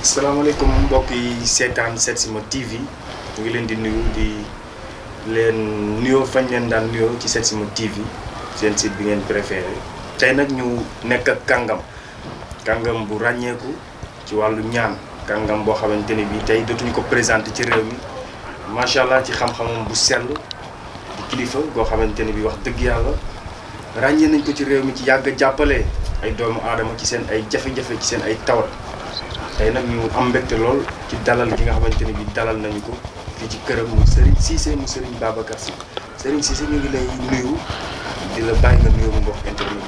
salaamaaleykum mbokk yi seetaan Setsima TV ñu ngi leen di nuyu di leen nuyoo fañ leen daan nuyoo ci Setsima TV seen site bi ngeen préféré tey nag ñu nekk ak kàngam bu ràññeeku ci wàllu ñaan kàngam boo xamante ni bii tey dootuñu ko présenté ci réew mi macha allah ci xam-xamam bu sell di kilifa goo xamante ni bii wax dëgg yàlla ràññee nañ ko ci réew mi ci yàgg a jàppale ay doomu aadama ci seen ay jafe-jafe ci seen ay tawat. tey nag ñu am mbégte lool ci dalal gi nga xamante ne bii dalal nañu ko fii ci këram mu Serigne Cissé mu Serigne Babacar Sy Serigne Cissé ñu ngi lay nuyu di la bàyyi nga nuyu mbokk internet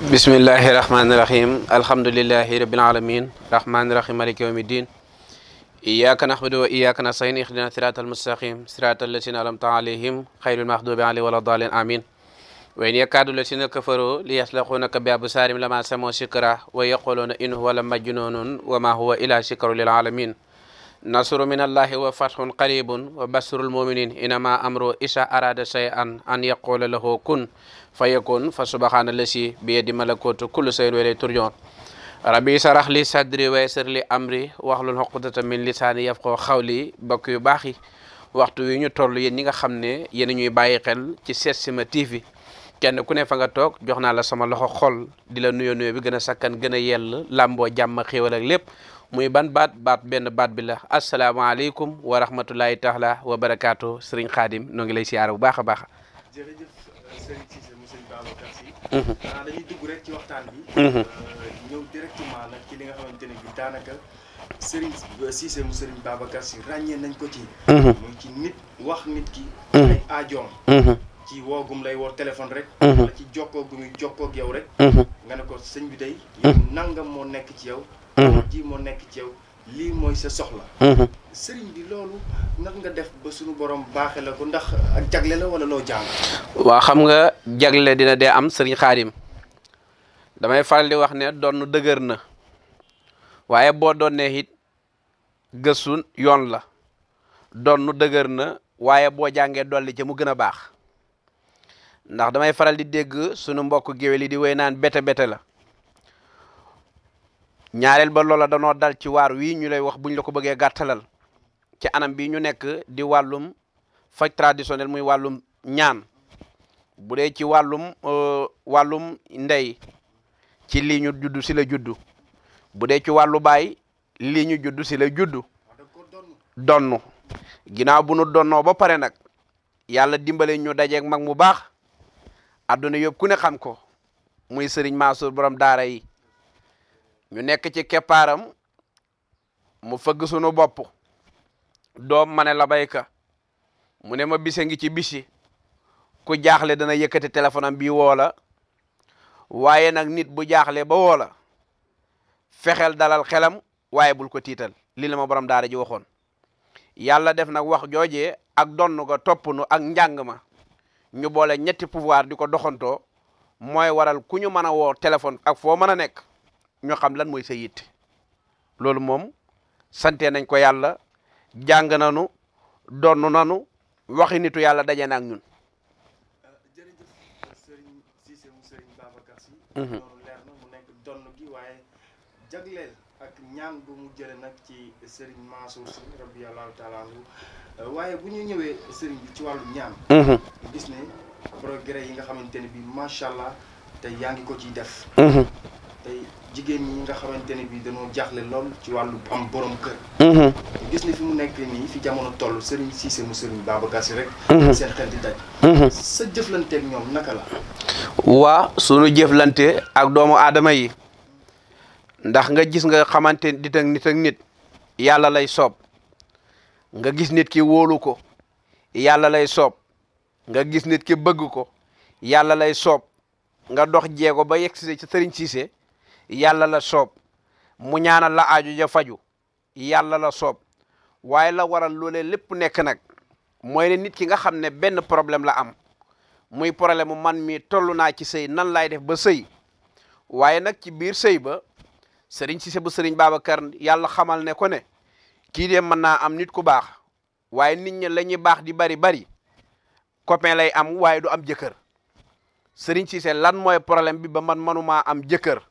bi. bismillahi rahmaani rahim alhamdulillahi rabbil alamin rahmaani rahim maliki yawmi din iyyaka na'budu wa iyyaka nasta'in ihdina siratal mustaqim siratal lazina an'amta alayhim ghayril maghdubi alayhim wala dallin amin wa in yakadu lazina kafaru li yaslaqunaka bi absarim lama sami'u zikra wa yaquluna innahu la majnunun wa ma huwa illa zikrun lil alamin nasru min allahi wa fathun qaribun wa basrul mu'minin inama amru isa arada shay'an an yaqula lahu kun fayakun fa subhana allazi bi yadi malakutu kulli shay'in wa ilayhi turja'un rabbi shrah li sadri wa yassir li amri wahlul uqdatan min lisani yafqahu qawli bokk yu baax yi waxtu wi ñu toll yéen ñi nga xam ne yéen ñuy bàyyi xel ci Setsima TV kenn ku ne fa nga toog jox naa la sama loxo xol di la nuyoo bi gën a sakkan gën a yell làmboo jàmm xéewal ak lépp muy ban baat benn baat bi la asalaamaaleykum wa rahmatulahi taala wa barakaatu Serigne Khadim noo ngi lay siyaare bu baax a baax. jërëjëf Serigne Cissé mu Serigne Babacar Sy. dañuy dugg rek ci waxtaan bi. ñëw directement nag ci li nga xamante ne bii daanaka Serigne Cissé mu Serigne Babacar Sy ràññee nañ ko ci. muy ci nit wax nit ki. ay aajoom. ci woogum lay woo téléphone rek. wala ci jokkoo gu muy jokkoo ak yow rek. nga ne ko sëñ bi day yow nangam moo nekk ci yow. ji moo nekk ci yow lii mooy sa soxla. sëriñ bi loolu nag nga def ba suñu borom baaxe la ko ndax ak jagle la wala loo jàng. waa xam nga jagle dina dee am sëriñ Xaadim damay faral di wax ne doon dëgër na waaye boo doonee it gëstu yoon la doon dëgër na waaye boo jàngee dolli ca mu gën a baax. ndax damay faral di dégg sunu mbokk géwél yi di wéy naan bete la ñaareel ba loola danoo dal ci waar wii ñu lay wax buñ la ko bëggee gàttalal ci anam bi ñu nekk di wàllum faj traditionnel muy wàllum ñaan bu dee ci wàllum ndey ci lii ñu juddu si la juddu bu dee ci wàllu baay lii ñu juddu si la juddu donnu ginnaaw bu nu donnoo ba pare nag yàlla dimbale ñu dajeeg mag mu baax adduna yëpp ku ne xam ko muy Serigne Mansour borom daara yi ñu nekk ci keppaaram mu fëgg sunu bopp doom ma ne la bayka mu ne ma bise ngi ci bisi ku jaaxle dana yëkkati téléphone am bii woola waaye nag nit bu jaaxle ba woola fexeel dalal xelam waaye bul ko tiital lii la ma borom daara ji waxoon yàlla def nag wax joojee ak donn ga topp nu ak njàng ma ñu boole ñetti pouvoir di ko doxantoo mooy waral ku ñu mën a woo téléphone ak foo mën a nekk ñu xam lan mooy sa yitte loolu moom sante nañ ko yàlla jàng nanu donn nanu waxi nitu yàlla daje na ak ñun. jërëjëf Serigne Cissé mu Serigne Babacar Sy. loolu leer na mu nekk donn gi waaye jagleel ak ñaan bu mu jële nag ci Serigne Mansour Sy rabiyallahu taala anhu waaye bu ñu ñëwee Serigne bi ci wàllu ñaan. gis ne progrès yi nga xamante ne bii macha allah tey yaa ngi ko ciy def. tey jigéen ñi nga xamante ne bii dañoo jaaxle lool ci wàllu am borom kër. gis ne fi mu nekk nii fi jamono toll Serigne Cissé mu Serigne Babacar Sy rek. seen xel di daj. sa jëflanteeg ñoom naka la. waa sunu jëflante ak doomu aadama yi ndax nga gis nga xamante nit ak nit yàlla lay soob nga gis nit ki wóolu ko yàlla lay soob nga gis nit ki bëgg ko yàlla lay soob nga dox jeego ba yegg ci Serigne Cissé yàlla la soob mu ñaanal la aaju ja faju yàlla la soob waaye la waral loolee lépp nekk nag mooy ne nit ki nga xam ne benn problème la am muy problème mu man mi toll naa ci sëy nan laay def ba sëy waaye nag ci biir sëy ba Serigne Cissé bu Serigne Babacar yàlla xamal ne ko ne kii de mën naa am nit ku baax waaye nit ñi la ñuy baax di bari copain lay am waaye du am jëkkër Serigne Cissé lan mooy problème bi ba man manumaa am jëkkër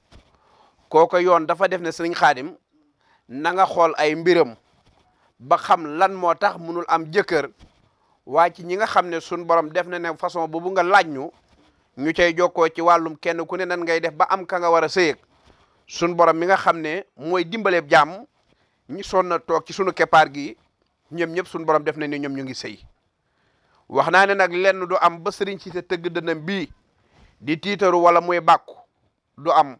kooko yoon dafa def ne Serigne Khadim na nga xool ay mbiram ba xam lan moo tax munul am jëkkër. waaye ci ñi nga xam ne sun borom def na ne façon boobu nga laaj ñu cay jokkoo ci wàllum kenn ku ne nan ngay def ba am ka nga war a sëyeg sun borom mi nga xam ne mooy dimbaleeb jàmm ñi sonn toog ci sunu keppaar gi ñoom ñëpp sun borom def na ne ñoom ñu ngi sëy wax naa ne nag lenn du am ba sëriñ si te tëgg dënam bii di tiitaru wala muy bàkku du am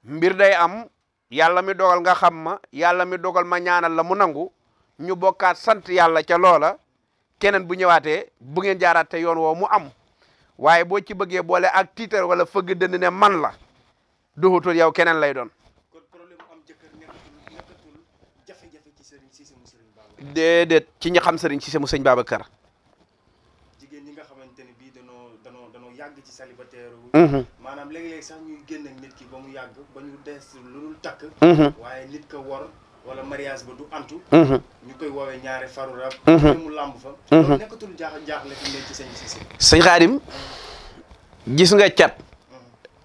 mbir day am yàlla mi dogal nga xam ma yàlla mi dogal ma ñaanal la mu nangu ñu bokkaat sant yàlla ca loola keneen bu ñëwaatee bu ngeen jaaraat te yoon woo mu am waaye boo ci bëggee boole ak tiitar wala fëgg dënd ne man la duhutul yow keneen lay doon. kon problème am jëkkër nekkatul jafe-jafe ci Serigne Cissé mu Serigne Babacar. déedéet ci ñi xam Serigne Cissé mu Serigne Babacar. jigéen ñi nga xamante ne bii danoo yàgg ci célibataire. maanaam léeg-léeg sax ñuy génn ak nit ki ba mu yàgg ba ñu des lu dul takk. waaye nit ka wor. wala mariage ba du antu. ñu koy woowee ñaare faru rab. mu làmb fa. loolu nekkatul jaaxle fi mu ne ci sëñ Cissé. sëñ Xaadim gis nga cat.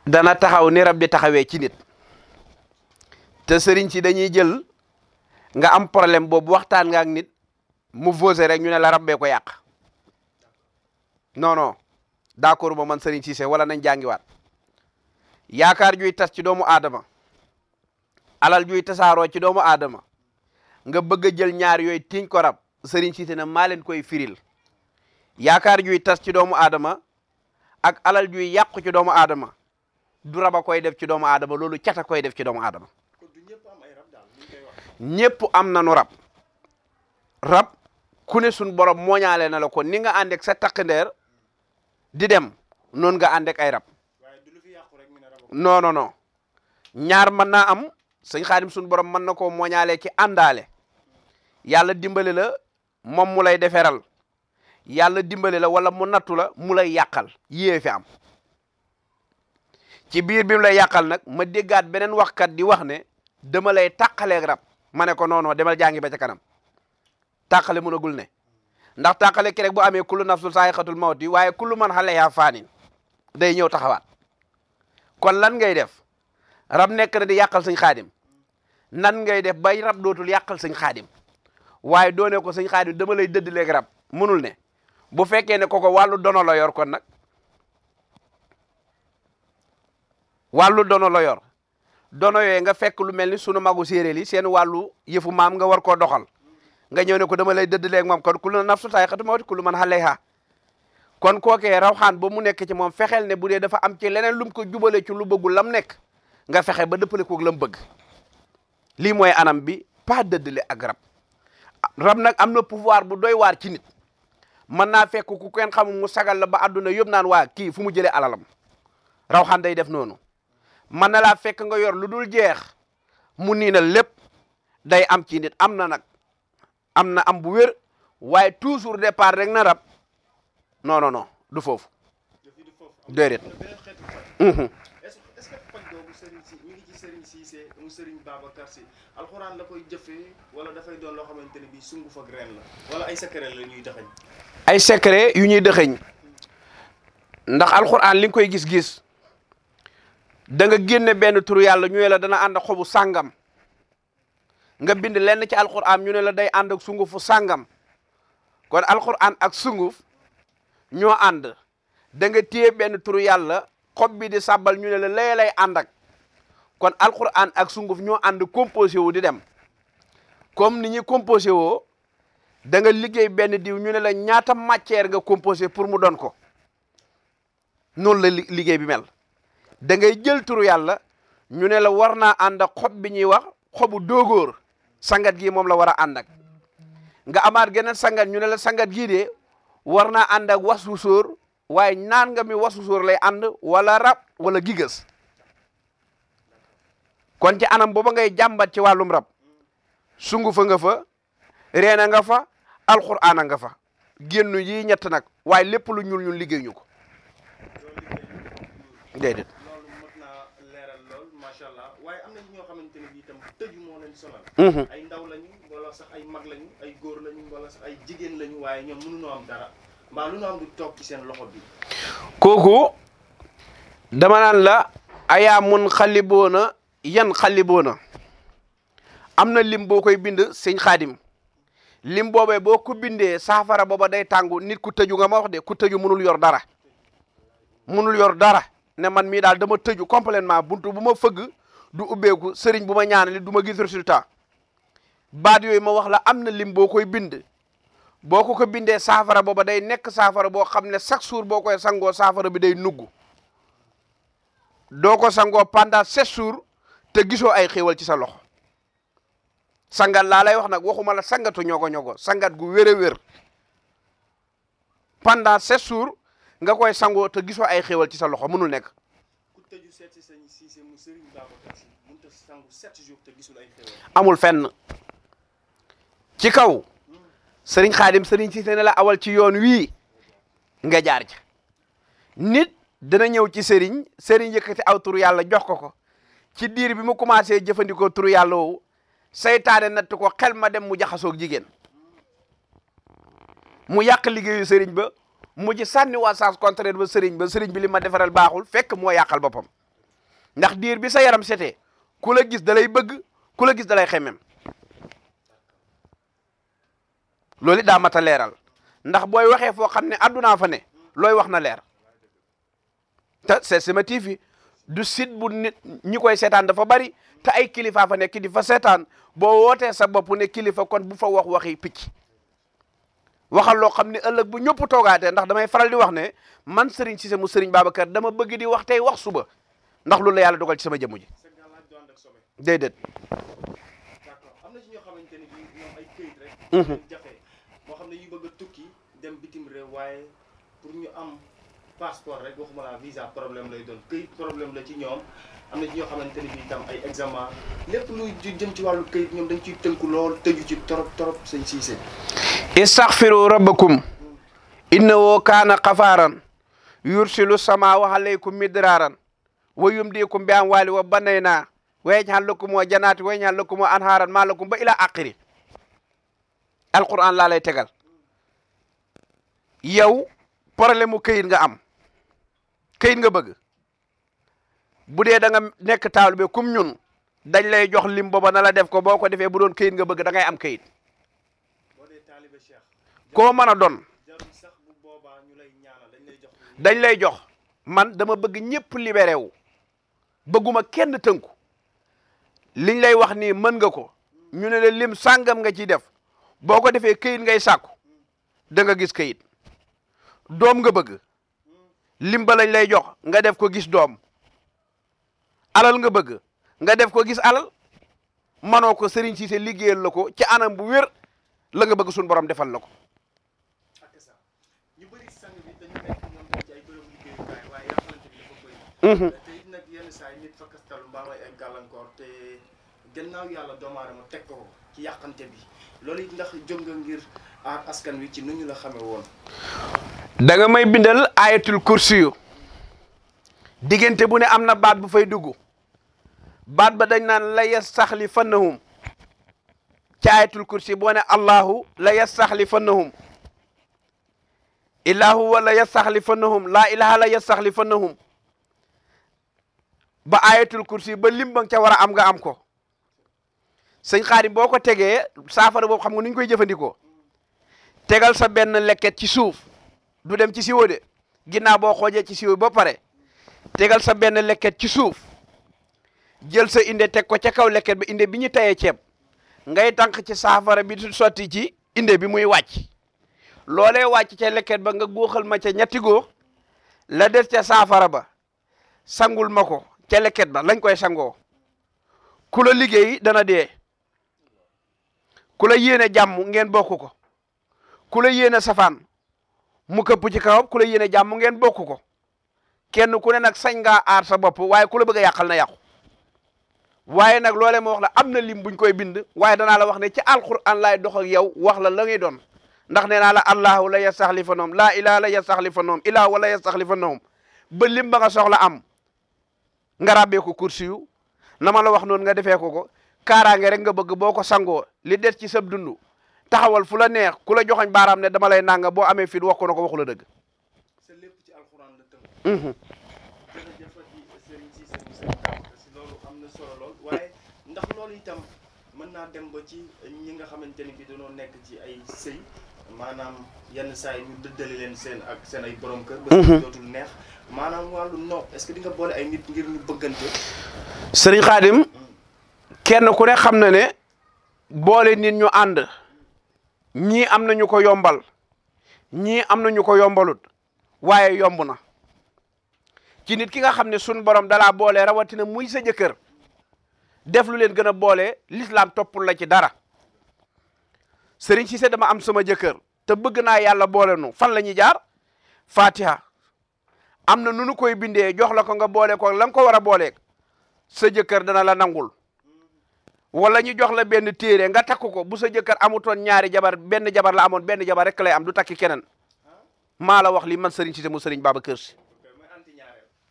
dana taxaw ni rab di taxawee ci nit. te sëriñ si dañuy jël nga am problème boobu waxtaan nga ak nit mu vosé rek ñu ne la rab bee ko yàq. non non d'accord ba man sëriñ Cissé wala nañ jàngiwaat yaakaar juy tas ci doomu aadama. alal juy tasaaroo ci doomu aadama nga bëgg a jël ñaar yooyu tiñ ko rab sëriñ Cissé na maa leen koy firil yaakaar juy tas ci doomu aadama ak alal juy yàqu ci doomu aadama du rab a koy def ci doomu aadama loolu cata koy def ci doomu aadama. ñëpp am nañu rab rab ku ne suñ borom mooñaale na la ko ni nga ànd ak sa takkandeer di dem noonu nga ànd ak ay rab non non non ñaar mën naa am. sëñ Xaadim suñu borom mën na koo mooñaale ci àndaale yàlla dimbali la moom mu lay deferal yàlla dimbali la wala mu nattu la mu lay yàqal yée fi am ci biir bi mu lay yàqal nag ma déggaat beneen waxkat di wax ne dama lay tàqaleeg rab ma ne ko non demal jàngi ba ca kanam tàqale mënagul ne ndax tàqale ki rek bu amee kullu nafsul saa'iqatul mawti waaye kullu man alayhaa faanin day ñëw taxawaat kon lan ngay def rab nekk na di yàqal sëñ Xaadim nan ngay def bay rab dootul yàqal sëñ Xaadim waaye doone ko sëñ Xaadim dama lay dëdd léegi rab mënul ne bu fekkee ne koko wàllu dono la yor kon nag wàllu dono la yor dono yooyu nga fekk lu mel ni sunu magu séeréer yi seen wàllu yëfu maam nga war koo doxal nga ñëw ne ko dama lay dëdd léegi moom kon kullu nafsun zaa'iqatul mawti kullu man alayhaa kon kookee rawxaan ba mu nekk ci moom fexeel ne bu dee dafa am ci leneen lum ko jubale ci lu bëggul lam nekk nga fexe ba dëppale koog lam bëgg lii mooy anam bi pas dëddale ak rab rab nag am na pouvoir bu doy waar ci nit mën naa fekk ku kenn xamul mu sagal la ba àdduna yëpp naan waa kii fu mu jëlee alalam rawxaan day def noonu mën na laa fekk nga yor lu dul jeex mu niinal lépp day am ci nit am na nag am na am bu wér waaye toujours départ rek na rab non non non du foofu déedéet. Serigne Cissé mu Serigne Babacar Sy alxuraan la koy jëfee wala dafay doon loo xamante ne bii sunguf ak ren la wala ay secret la ñuy dëxëñ. ay secret yu ñuy dëxëñ ndax alxuraan li nga koy gis-gis da nga génne benn turu yàlla ñu ne la dana ànd ak xobu sàngam nga bind lenn ci alxuraan ñu ne la day ànd ak sungufu sàngam kon alxuraan ak sunguf ñoo ànd da nga téye benn turu yàlla xob bi di sàbbal ñu ne la lay ànd ak. kon alquran ak sunguf ñoo ànd composé wu di dem comme ni ñuy composé woo da nga liggéey benn diw ñu ne la ñaata matière nga composé pour mu doon ko noonu la liggéey bi mel da ngay jël turu yàlla ñu ne la war naa ànd ak xob bi ñuy wax xobu doogóor sangat gi moom la war a ànd ak nga amaat geneen sangat ñu ne la sangat gii de war naa ànd ak wasu sóor waaye naan nga mi wasu sóor lay ànd wala rab wala gigas kon ci anam booba ngay jàmbat ci wàllum rab sungufa nga fa reena nga fa alxuraan nga fa génnu yi ñett nag waaye lépp lu ñuul ñun liggéey ñu ko déedéet. loolu mot naa leeral lool macha allah waaye am na ñoo xamante ne bii itam tëju moo leen sonal. ay ndaw lañu wala sax ay mag lañu ay góor lañu wala sax ay jigéen lañu waaye ñoom mënuñoo am dara mbaa lu ñu am du toog ci seen loxo bi. kooku dama naan la ayaa mun xaliboona yan xaliboona am na lim boo koy bind sëñ Xaadim lim boobee boo ko bindee saafara booba day tàngu nit ku tëju nga ma wax de ku tëju mënul yor dara mënul yor dara ne man mii daal dama tëju complètement buntu bu ma fëgg du ubbeeku sëriñ bu ma ñaanali du ma gis résultat baat yooyu ma wax la am na lim boo koy bind boo ko bindee saafara booba day nekk saafara boo xam ne chaque jour boo koy sangoo saafara bi day nugg doo ko sangoo pendant 7 jours te gisoo ay xéewal ci sa loxo sangat laa lay wax nag waxuma la sangatu ñogo sangat gu wér a wér pendant 7 jours nga koy sangoo te gisoo ay xéewal ci sa loxo mënul nekk. ku tëju seet si sëñ Cissé mu Serigne Babacar Sy mënut a sangu 7 jours te gisul ay xéewal. amul fenn ci kaw Serigne Khadim Serigne Cissé ne la awal ci yoon wii nga jaar ca nit dana ñëw ci Serigne yëkkati aw turu yàlla jox ko ci diir bi mu commencé jëfandikoo turu yàlla woowu seytaane natt ko xel ma dem mu jaxasoog jigéen mu yàq liggéeyu Serigne ba mu ci sànni waa sens contraire ba Serigne bi li ma defaral baaxul fekk moo yàqal boppam ndax diir bi sa yaram setee ku la gis da lay bëgg ku la gis da lay xemem loolu daa mat a leeral ndax booy waxee foo xam ne addunaa fa ne looy wax na leer te Setsima TV du site bu nit ñi koy seetaan dafa bari te ay kilifa fa nekk di fa seetaan boo wootee sa bopp ne kilifa kon bu fa wax waxi picc waxal loo xam ne ëllëg bu ñëpp toogaatee ndax damay faral di wax ne man Serigne Cissé mu Serigne Babacar dama bëgg di wax tey wax suba ndax loolu la yàlla dogal ci sama jëmm ji déedéet. d'accord am na ci ñoo xamante ni bii ñoom ay këyit rek. jafe moo xam ne yu bëgg a tukki dem bitim réew waaye pour ñu am passeport rek waxuma la visa problème lay doon këyit problème la ci ñoom am na ci ñoo xamante ni bii tam ay examen lépp luy jëm ci wàllu këyit ñoom dañ ciy tënku lool tëju ci trop sëñ Cissé. istaghfiru rabbakum innahu kaana xafaaran yursilu samaa alaykum midraaran wa yumdikum bi amwaali wa banayna wa yaj'al lakum wa janaati wa yaj'al lakum anhaaran maa lakum ba ila aqiri alquran laa lay tegal yow problème mu këyit nga am këyit nga bëgg bu dee da nga nekk taalibe kum ñun dañ lay jox lim booba na la def ko boo ko defee bu doon këyit nga bëgg da ngay am këyit koo mën a doon dañ lay jox man dama bëgg ñëpp libéré wu bëgguma kenn tënku liñ lay wax nii mën nga ko ñu ne la lim sàngam nga ciy def boo ko defee këyit ngay sàkku da nga gis këyit doom nga bëgg lim ba lañ lay jox nga def ko gis doom alal nga bëgg nga def ko gis alal manoo ko Serigne Cissé liggéeyal la ko ci anam bu wér la nga bëgg suñu borom defal la ko. ñu bëri sang bi dañu nekk ñoom dañ ci ay bërëb liggéeyukaay waaye yàqalante bi dafa bëri. te it nag yenn saa yi nit fa kastalu mbaa may ay gàllankoor te gannaaw yàlla doomu aadama teg ko ci yàqante bi loolu it ndax jóg nga ngir aar askan wi ci nu ñu la xamee woon. da nga may bindal ayatul kursi yu diggante bu ne am na baat bu fay dugg baat ba dañ naan la yastaxlifannahum ci ayatul kursi boo ne allahu la yastaxlifannahum illahu wa la yastaxlifannahum laa ilaha la yastaxlifannahum ba ayatul kursi ba lim ba nga ca war a am nga am ko sëñ Xaadim boo ko tegee saafara boobu xam nga nu ñu koy jëfandikoo tegal sa benn lekket ci suuf du dem ci siwo de ginnaaw boo xoojee ci siwo ba pare tegal sa benn lekket ci suuf jël sa inde teg ko ca kaw lekket bi inde bi ñu tayee ceeb ngay tànk ci saafara bi sotti ci inde bi muy wàcc loolee wàcc ca lekket ba nga góoxal ma ca ñetti góox la des ca saafara ba sangul ma ko ca lekket ba lañ koy sangoo ku la liggéey dana dee ku la yéene jàmm ngeen bokk ko ku la yéene safaan mu këpp ci kawam ku la yéene jàmm ngeen bokk ko kenn ku ne nag sañ ngaa aar sa bopp waaye ku la bëgg a yàqal na yàqu waaye nag loolee ma wax la am na lim buñ koy bind waaye danaa la wax ne ci alquran laay dox ak yow wax la la ngay doon ndax nee naa la allahu la yastaxlifannahum laa ilaha la yastaxlifannahum ilah wala yastaxlifannahum ba lim ba nga soxla am nga ràbbee ko kursi yu na ma la wax noonu nga defee ko kaaraange rek nga bëgg boo ko sangoo li des ci sab dund taxawal fu la neex ku la joxoñ baaraam ne dama lay nanga boo amee fit wax ko na ko waxu la dëgg. sa lépp ci alxuraan la tënk. jërëjëf Serigne Cissé loolu am na solo lool waaye ndax loolu itam mën naa dem ba ci ñi nga xamante ni bi dañoo nekk ci ay sëy maanaam yenn saa yi ñu dëddale leen seen ay borom kër. ba dootul neex maanaam wàllu noob est-ce que di nga boole ay nit ngir ñu bëggante. sëriñ Xaadim kenn ku ne xam na ne boole nit ñu ànd ñii am na ñu ko yombal ñii am na ñu ko yombalut waaye yomb na ci nit ki nga xam ne sun borom dalaa boole rawatina muy sa jëkkër def lu leen gën a boole l'islam toppul la ci dara sëriñ Cissé dama am sama jëkkër te bëgg naa yàlla boole nu fan la ñuy jaar Fatiha am na nu nu koy bindee jox la ko nga boole ko la nga ko war a booleeg sa jëkkër dana la nangul wala ñu jox la benn téere nga takk ko bu sa jëkkër amutoon ñaari jabar benn jabar la amoon benn jabar rek lay am du takki keneen maa la wax lii man sëriñ Cissé mu sëriñ Babacar Sy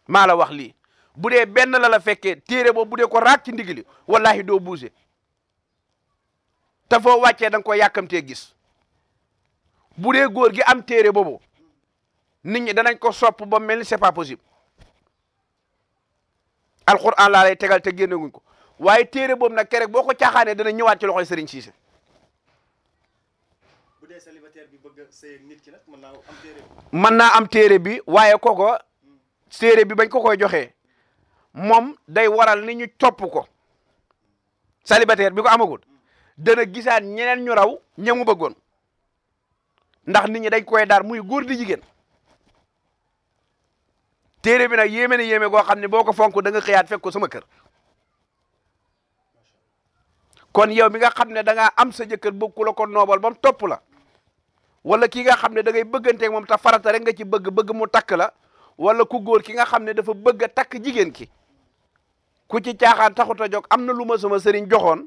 maa la wax lii bu dee benn la fekkee téere boobu bu dee ko raak ci ndigli wallahi doo buuse te foo wàccee da nga ko yàkkamtee gis bu dee góor gi am téere boobu nit ñi danañ ko sopp ba mel ni c'est pas possible alquran laa lay tegal te génneguñ ko waaye téere boobu nag kerek boo ko caaxaanee dana ñëwaat ci loxoy sëriñ Cissé. bu dee célibataire bi bëgg a sëy ak nit ki nag mën naa am téere bi. mën naa am téere bi waaye kooko téere bi bañ ko koy joxee moom day waral ni ñu topp ko célibataire bi ko amagul dana gisaan ñeneen ñu raw ñamu bëggoon ndax nit ñi dañ koy daar muy góor di jigéen téere bi nag yéeme na yéeme goo xam ne boo ko fonk da nga xëyaat fekk ko sama kër kon yow mi nga xam ne da ngaa am sa jëkkër bëgg ku la ko noobal ba mu topp la wala ki nga xam ne da ngay bëgganteeg moom te farata rek nga ci bëgg mu takk la wala ku góor ki nga xam ne dafa bëgg a takk jigéen ki ku ci caaxaan taxut a jóg am na lu ma sama sëriñ joxoon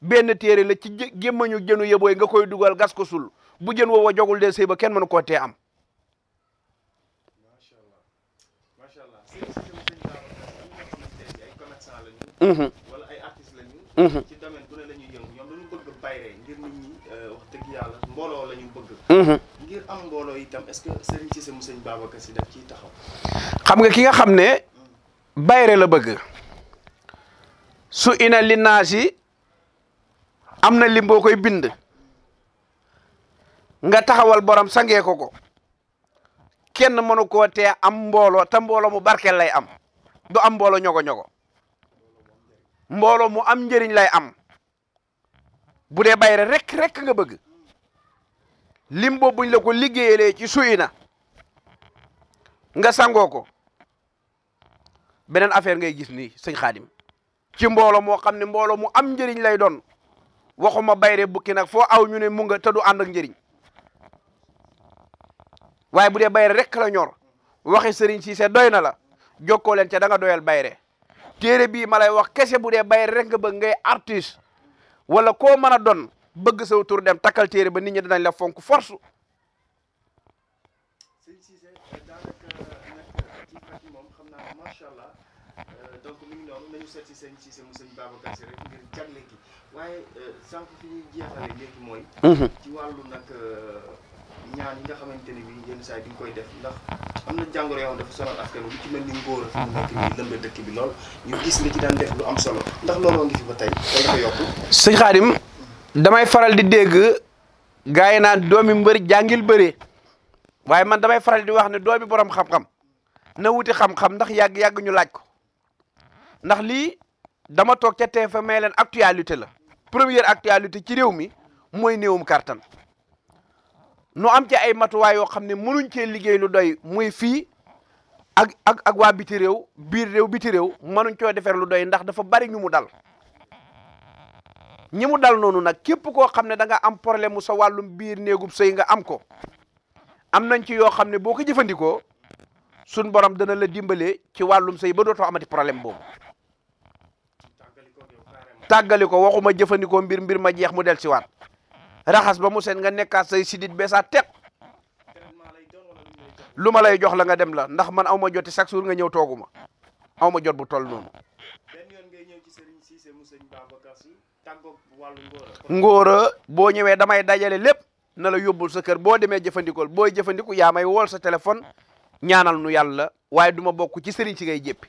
benn téere la ci gémmañu jënu yebooy nga koy dugal gas ko sul bu jën woowa jogul dee sëy ba kenn mënu koo tee am. macha allah macha allah ay commerçant lañu. wala ay artistes lañu. ci domaine bu ne la ñuy yëngu ñoom dañu bëgg bayre ngir nit ñi wax dëgg yàlla mbooloo la ñu bëgg. ngir am mbooloo itam est-ce que Serigne Cissé mu sëñ Babacar Sy daf ciy taxaw. xam nga ki nga xam ne bayre la bëgg su ina linnaasi am na lim boo koy bind nga taxawal borom sangee ko kenn mënu koo tee am mbooloo te mbooloo mu barkeel lay am du am mbooloo ñogo mbooloo mu am njëriñ lay am bu dee bayre rek nga bëgg lim boobu buñ la ko liggéeyalee ci suyina nga sangoo ko beneen affaire ngay gis nii sëñ Xaadim ci mbooloo moo xam ne mbooloo mu am njëriñ lay doon waxuma bayre bukki nag foo aw ñu ne mu nga te du ànd ak njëriñ waaye bu dee bayre rek la ñor waxi sëriñ Cissé doy na la jokkoo leen ca da nga doyal bayre téere bii ma lay wax kese bu dee bayre rek nga bëgg ngay artiste wala koo mën a doon bëgg saw tur dem takkal téere ba nit ñi dinañ la fonk force. sëñ Cissé daanaka nag ci fàttali moom xam naa macha allah donc mi ngi noonu nañu seet si sëñ Cissé mu sëñ Babacar Sy rek ngir jagle gi waaye sànq fi ñuy jeexale léegi mooy. ci wàllu nag ñaan yi nga xamante ni bii yenn saa yi di nga koy def ndax am na jàngoro yoo xam dafa sonal askan wi lu ci mel ni ngóor fi mu nekk nii lëmbe dëkk bi lool ñu gis nga ci daan def lu am solo ndax looloo ngi fi ba tey wala dafa yokku. sëñ Xaadim damay faral di dégg gars yi naan doomi mbëri jàngil bëree waaye man damay faral di wax ne doomi borom xam-xam na wuti xam-xam ndax yàgg ñu laaj ko ndax lii dama toog ca TFM may leen actualité la première actualité ci réew mi mooy néewum kartan nu am ci ay matuwaay yoo xam ne mënuñ cee liggéey lu doy muy fii ak waa biti réew biir réew biti réew mënuñ coo defar lu doy ndax dafa bari ñu mu dal ñi mu dal noonu nag képp koo xam ne da nga am problème mu sa wàllum biir néegub sëy nga am ko am nañ ci yoo xam ne boo ko jëfandikoo sun borom dana la dimbale ci wàllum sëy ba dootoo amati problème boobu tàggali ko waxuma jëfandikoo mbir ma jeex mu del si waat raxas ba mu seen nga nekkaat say sidit beesaa teg lu ma lay jox la nga dem la ndax man aw ma joti chaque jour nga ñëw tooguma aw ma jot bu toll noonu ngóora boo ñëwee damay dajale lépp na la yóbbul sa kër boo demee jëfandikool booy jëfandiku yaa may wool sa téléphone ñaanal nu yàlla waaye duma bokk ci sëriñ si ngay jéppi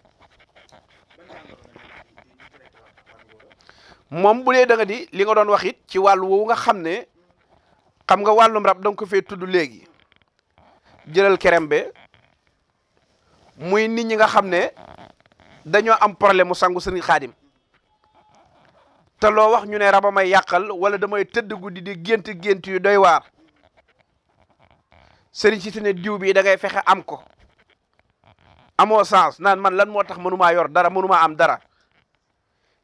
moom bu dee da nga di li nga doon wax it ci wàllu woowu nga xam ne xam nga wàllum rab da nga ko fee tudd léegi jëlal kerembe muy nit ñi nga xam ne dañoo am problème mu sangu sëriñ Xaadim te loo wax ñu ne raba may yàqal wala damay tëdd guddi di gént yu doy waar sëriñ si ne diw bi da ngay fexe am ko amoo sens naan man lan moo tax mënumaa yor dara mënumaa am dara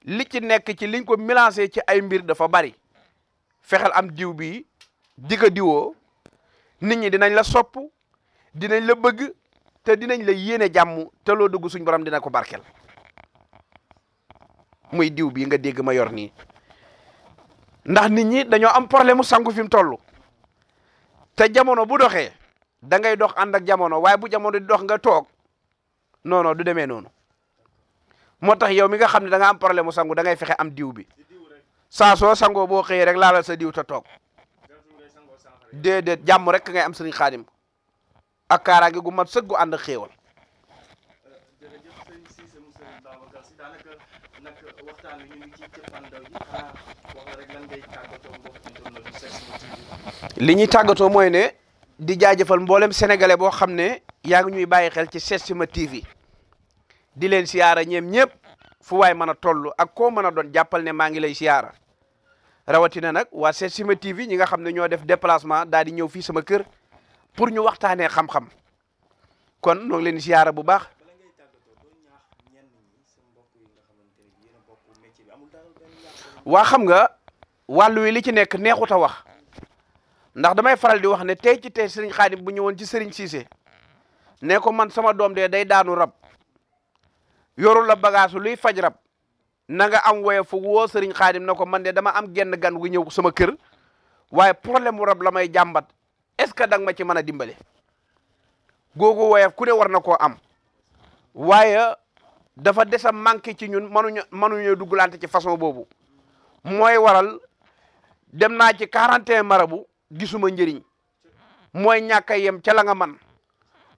li ci nekk ci liñ ko mélangé ci ay mbir dafa bari fexeel am diw bi di ko diwoo nit ñi dinañ la sopp dinañ la bëgg te dinañ la yéene jàmm te loo dugg suñ borom dina ko barkel muy diw bi nga dégg ma yor nii ndax nit ñi dañoo am problème mu sangu fi mu toll te jamono bu doxee da ngay dox ànd ak jamono waaye bu jamono di dox nga toog non du demee noonu moo tax yow mi nga xam ne da nga am problème mu sangu da ngay fexe am diw bi saa soo sangoo boo xëyee rek laalal sa diw te toog déedéet jàmm rek ngay am sëriñ Xaadim ak kaaraange gu mat sëggu ànd ak xéewal. jërëjëf sëriñ Cissé mu sëriñ Babacar Sy daanaka nag waxtaan wi ñu ngi ci cëppandaw ji xanaa wax rek lan ngay tàggatoo mbokk internet yu Setsima TV. li ñuy tàggatoo mooy ne di jaajëfal mboolem sénégalais boo xam ne yaa ngi ñuy bàyyi xel ci Setsima TV di leen siyaara ñeem ñëpp fu waay mën a toll ak koo mën a doon jàppal ne maa ngi lay siyaara rawatina nag waa Setsima TV ñi nga xam ne ñoo def déplacement daal di ñëw fii sama kër pour ñu waxtaanee xam-xam kon ñoo ngi leen siyaara bu baax. waa xam nga wàllu wi li ci nekk neexut a wax ndax damay faral di wax ne tey ci tey sëriñ Xaadim bu ñëwoon ci sëriñ Cissé ne ko man sama doom de day daanu rab yorul la bagage luy faj rab na nga am woye fu woo sëriñ Xaadim na ko man de dama am genn gan gu ñëw sama kër waaye problème mu rab la may jàmbat est-ce que danga ma ci mën a dimbale googu woyef ku ne war na koo am waaye dafa des a manqué ci ñun mënuñu dugglante ci façon boobu mooy waral dem naa ci 41 marabu gisuma njëriñ mooy ñàkk a yem ca la nga man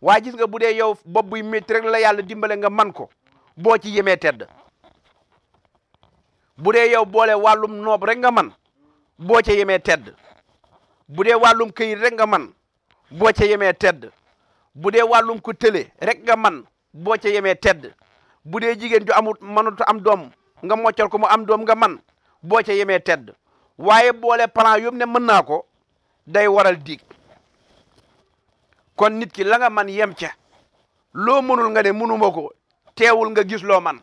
waaye gis nga bu dee yow bopp buy métti rek la yàlla dimbale nga man ko boo ci yemee tedd bu dee yow boole wàllum noob rek nga man boo ca yemee tedd bu dee wàllum këyit rek nga man boo ca yemee tedd bu dee wàllum ko tële rek nga man boo ca yemee tedd bu dee jigéen ju amut mënut am doom nga moccal ko mu am doom nga man boo ca yemee tedd waaye boole plan yëpp ne mën naa ko day waral diig kon nit ki la nga man yem ca loo mënul nga ne mënuma ko teewul nga gis loo man